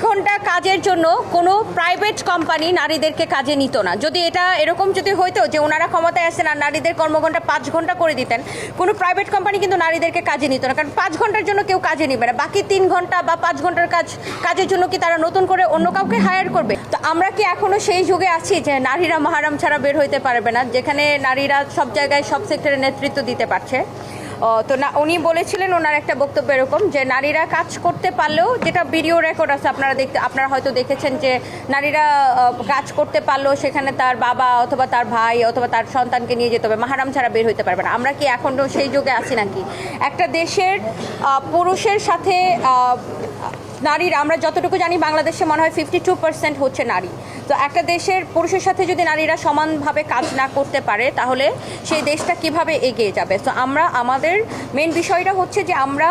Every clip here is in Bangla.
ঘন্টা কাজের জন্য কোনো প্রাইভেট কোম্পানি নারীদেরকে কাজে নিত না। যদি এটা এরকম যদি হইতো যে ওনারা ক্ষমতায় আসেন আর নারীদের কর্মঘণ্টা 5 ঘন্টা করে দিতেন, কোনো প্রাইভেট কোম্পানি কিন্তু নারীদেরকে কাজে নিত না, কারণ 5 ঘন্টার জন্য কেউ কাজে নিবে না। বাকি 3 ঘন্টা বা 5 ঘন্টার কাজের জন্য কি তারা নতুন করে অন্য কাউকে হায়ার করবে? তো আমরা কি এখনো সেই যুগে আছি যে নারীরা মাহারাম ছাড়া বের হইতে পারবে না, যেখানে নারীরা সব জায়গায় সব সেক্টরে নেতৃত্ব দিতে পারছে? তো না, উনি বলেছিলেন ওনার একটা বক্তব্য এরকম যে নারীরা কাজ করতে পারলেও, যেটা ভিডিও রেকর্ড আছে আপনারা হয়তো দেখেছেন, যে নারীরা কাজ করতে পারলেও সেখানে তার বাবা অথবা তার ভাই অথবা তার সন্তানকে নিয়ে যেতে হবে, মাহারাম ছাড়া বের হইতে পারবে না। আমরা কি এখনও সেই যুগে আছি নাকি? একটা দেশের পুরুষের সাথে নারীরা, আমরা যতটুকু জানি বাংলাদেশে মনে হয় 52% হচ্ছে নারী। তো একটা দেশের পুরুষের সাথে যদি নারীরা সমানভাবে কাজ না করতে পারে তাহলে সেই দেশটা কিভাবে এগিয়ে যাবে? তো আমাদের মেন বিষয়টা হচ্ছে যে আমরা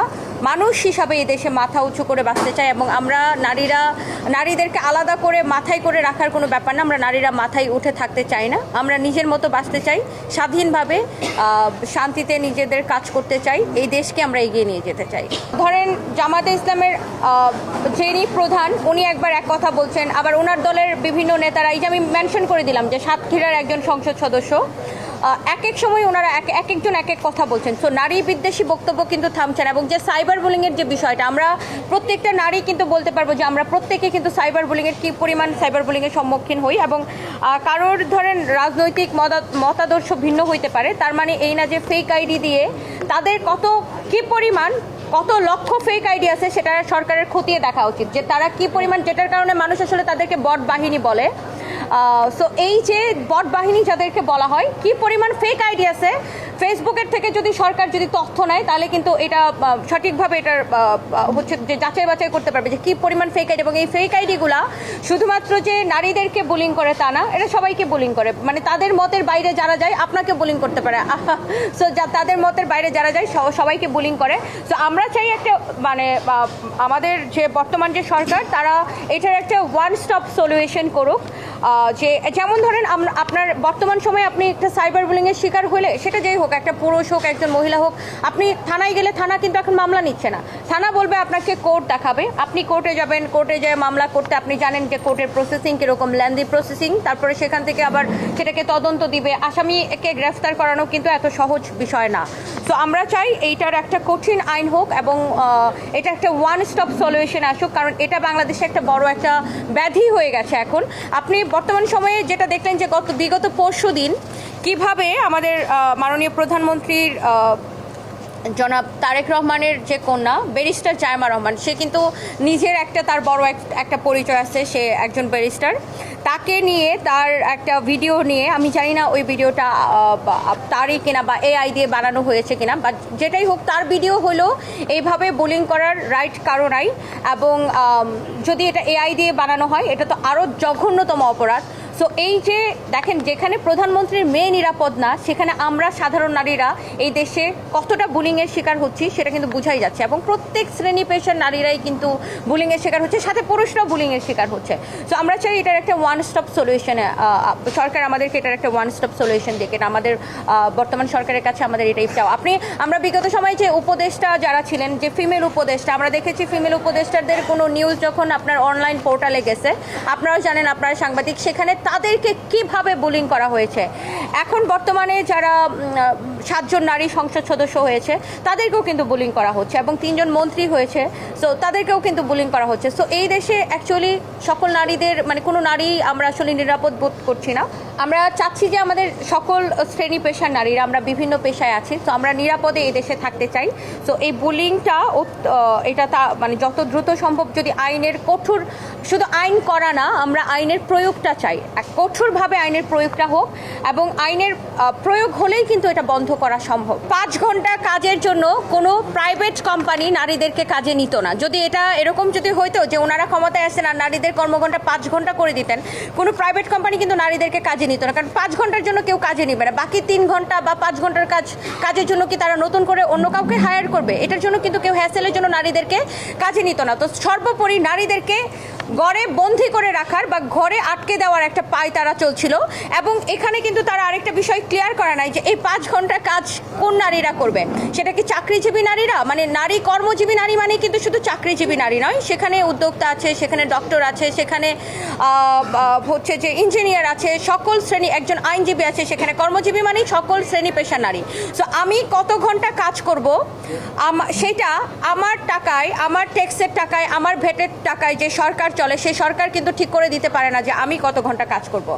মানুষ হিসাবে এই দেশে মাথা উঁচু করে বাঁচতে চাই, এবং আমরা নারীদেরকে আলাদা করে মাথায় করে রাখার কোনো ব্যাপার না। আমরা নারীরা মাথায় উঠে থাকতে চাই না, আমরা নিজের মতো বাঁচতে চাই, স্বাধীনভাবে শান্তিতে নিজেদের কাজ করতে চাই, এই দেশকে আমরা এগিয়ে নিয়ে যেতে চাই। ধরেন জামাতে ইসলামের যিনি প্রধান, উনি একবার এক কথা বলছেন, আবার ওনার দলের বিভিন্ন নেতারা, এই যে আমি মেনশন করে দিলাম যে সাতক্ষীরার একজন সংসদ সদস্য, এক এক সময় ওনারা এক একজন এক এক কথা বলছেন। সো নারী বিদ্বেষী বক্তব্য কিন্তু থামছে না। এবং যে সাইবার বুলিংয়ের যে বিষয়টা, আমরা প্রত্যেকটা নারী কিন্তু বলতে পারবো যে আমরা প্রত্যেকে কিন্তু সাইবার বুলিংয়ের কী পরিমাণ সাইবার বুলিংয়ের সম্মুখীন হই, এবং কারোর ধরেন রাজনৈতিক মতাদর্শ ভিন্ন হইতে পারে, তার মানে এই না যে ফেক আইডি দিয়ে তাদের কী পরিমাণ কত লক্ষ ফেক আইডি আছে সেটা সরকারের খতিয়ে দেখা উচিত, যে তারা কি পরিমাণ, যেটার কারণে মানুষ আসলে তাদেরকে বট বাহিনী বলে। সো এই যে বট বাহিনী যাদেরকে বলা হয়, কি পরিমাণ ফেক আইডি আছে, ফেসবুকের থেকে যদি সরকার যদি তথ্য নেয় তাহলে কিন্তু এটা সঠিকভাবে এটার হচ্ছে যে যাচাই বাছাই করতে পারবে যে কি পরিমাণ ফেক আইডি। এবং এই ফেক আইডিগুলা শুধুমাত্র যে নারীদেরকে বুলিং করে তা না, এটা সবাইকে বুলিং করে, মানে তাদের মতের বাইরে যারা যায় আপনাকে বুলিং করতে পারে। সো তাদের মতের বাইরে যারা যায় সবাইকে বুলিং করে। সো আমরা চাই একটা মানে আমাদের যে বর্তমান যে সরকার, তারা এটার একটা ওয়ান স্টপ সলিউশন করুক। যে যেমন ধরেন আপনার বর্তমান সময়ে আপনি একটা সাইবার বুলিংয়ের শিকার হলে, সেটা যেই হোক, একটা পুরুষ হোক একজন মহিলা হোক, আপনি থানায় গেলে থানা কিন্তু এখন মামলা নিচ্ছে না। থানা বলবে আপনাকে কোর্ট দেখাবে, আপনি কোর্টে যাবেন, কোর্টে যেয়ে মামলা করতে আপনি জানেন যে কোর্টের প্রসেসিং কীরকম, লেন্দি প্রসেসিং, তারপরে সেখান থেকে আবার সেটাকে তদন্ত দিবে, আসামিকে গ্রেফতার করানো কিন্তু এত সহজ বিষয় না। তো আমরা চাই এইটার একটা কঠিন আইন হোক এবং এটা একটা ওয়ান স্টপ সলিউশন আসুক, কারণ এটা বাংলাদেশে একটা বড় একটা ব্যাধি হয়ে গেছে এখন। আপনি বর্তমান সময়ে যেটা দেখলেন যে বিগত পরশু দিন কীভাবে আমাদের মাননীয় প্রধানমন্ত্রীর জনাব তারেক রহমানের যে কন্যা ব্যারিস্টার জায়মা রহমান, সে কিন্তু নিজের তার বড় একটা পরিচয় আছে, সে একজন ব্যারিস্টার, তাকে নিয়ে তার একটা ভিডিও নিয়ে, আমি জানি না ওই ভিডিওটা তারই কিনা বা এআই দিয়ে বানানো হয়েছে কিনা, বা যেটাই হোক তার ভিডিও হলো এইভাবে বুলিং করার রাইট কারো নাই। এবং যদি এটা এআই দিয়ে বানানো হয় এটা তো আরও জঘন্যতম অপরাধ। সো এই যে দেখেন, যেখানে প্রধানমন্ত্রীর মেয়ে নিরাপদ না, সেখানে আমরা সাধারণ নারীরা এই দেশে কতটা বুলিংয়ের শিকার হচ্ছি সেটা কিন্তু বোঝাই যাচ্ছে। এবং প্রত্যেক শ্রেণী পেশার নারীরাই কিন্তু বুলিংয়ের শিকার হচ্ছে, সাথে পুরুষরাও বুলিংয়ের শিকার হচ্ছে। সো আমরা চাই এটার একটা ওয়ান স্টপ সলিউশনে, সরকার আমাদেরকে এটার একটা ওয়ান স্টপ সলিউশন দিক। এটা আমাদের বর্তমান সরকারের কাছে আমাদের এটাই চাও। আমরা বিগত সময়ে যে উপদেষ্টা যারা ছিলেন, যে ফিমেল উপদেষ্টা, আমরা দেখেছি ফিমেল উপদেষ্টাদের কোনো নিউজ যখন আপনার অনলাইন পোর্টালে গেছে, আপনারাও জানেন, আপনারা সাংবাদিক, সেখানে তাদেরকে কিভাবে বুলিং করা হয়েছে। এখন বর্তমানে যারা 7 জন নারী সংসদ সদস্য হয়েছে তাদেরকেও কিন্তু বুলিং করা হচ্ছে, এবং 3 জন মন্ত্রী হয়েছে, সো তাদেরকেও কিন্তু বুলিং করা হচ্ছে। সো এই দেশে অ্যাকচুয়ালি সকল নারীদের, মানে কোনো নারী আমরা আসলে নিরাপদ বোধ করছি না। আমরা চাচ্ছি যে আমাদের সকল শ্রেণী পেশার নারীরা, আমরা বিভিন্ন পেশায় আছি, তো আমরা নিরাপদে এই দেশে থাকতে চাই। সো এই বুলিংটা এটা মানে যত দ্রুত সম্ভব, যদি আইনের কঠোর, শুধু আইন করা না, আমরা আইনের প্রয়োগটা চাই, কঠোরভাবে আইনের প্রয়োগটা হোক, এবং আইনের প্রয়োগ হলেই কিন্তু এটা বন্ধ করা সম্ভব। 5 ঘন্টা কাজের জন্য কোনো প্রাইভেট কোম্পানি নারীদেরকে কাজে নিত না। যদি এটা এরকম যদি হইতো যে ওনারা ক্ষমতায় আসেন আর নারীদের কর্মঘণ্টা 5 ঘন্টা করে দিতেন, কোনো প্রাইভেট কোম্পানি কিন্তু নারীদেরকে কাজে নিত না, কারণ 5 ঘন্টার জন্য কেউ কাজে নিবে না। বাকি 3 ঘন্টা বা 5 ঘন্টার কাজের জন্য কি তারা নতুন করে অন্য কাউকে হায়ার করবে? এটার জন্য কিন্তু কেউ হ্যাসেলের জন্য নারীদেরকে কাজে নিত না। তো সর্বোপরি নারীদেরকে ঘরে বন্দি করে রাখার বা ঘরে আটকে দেওয়ার একটা পায়তারা চলছিল। এবং এখানে কিন্তু তারা আরেকটা বিষয় ক্লিয়ার করা নাই যে এই 5 ঘন্টার কাজ কোন নারীরা করবে। সেটা কি চাকরিজীবী নারীরা, মানে নারী কর্মজীবী নারী মানে কিন্তু শুধু চাকরিজীবী নারী নয়, সেখানে উদ্যোক্তা আছে, সেখানে ডক্টর আছে, সেখানে হচ্ছে যে ইঞ্জিনিয়ার আছে, সকল শ্রেণী, একজন আইনজীবী আছে, সেখানে কর্মজীবী মানে সকল শ্রেণী পেশা নারী। সো আমি কত ঘন্টা কাজ করব সেটা আমার টাকায়, আমার ট্যাক্সের টাকায়, আমার ভ্যাটের টাকায় যে সরকার চলে, সেই সরকার কিন্তু ঠিক করে দিতে পারে না যে আমি কত ঘন্টা কাজ করব।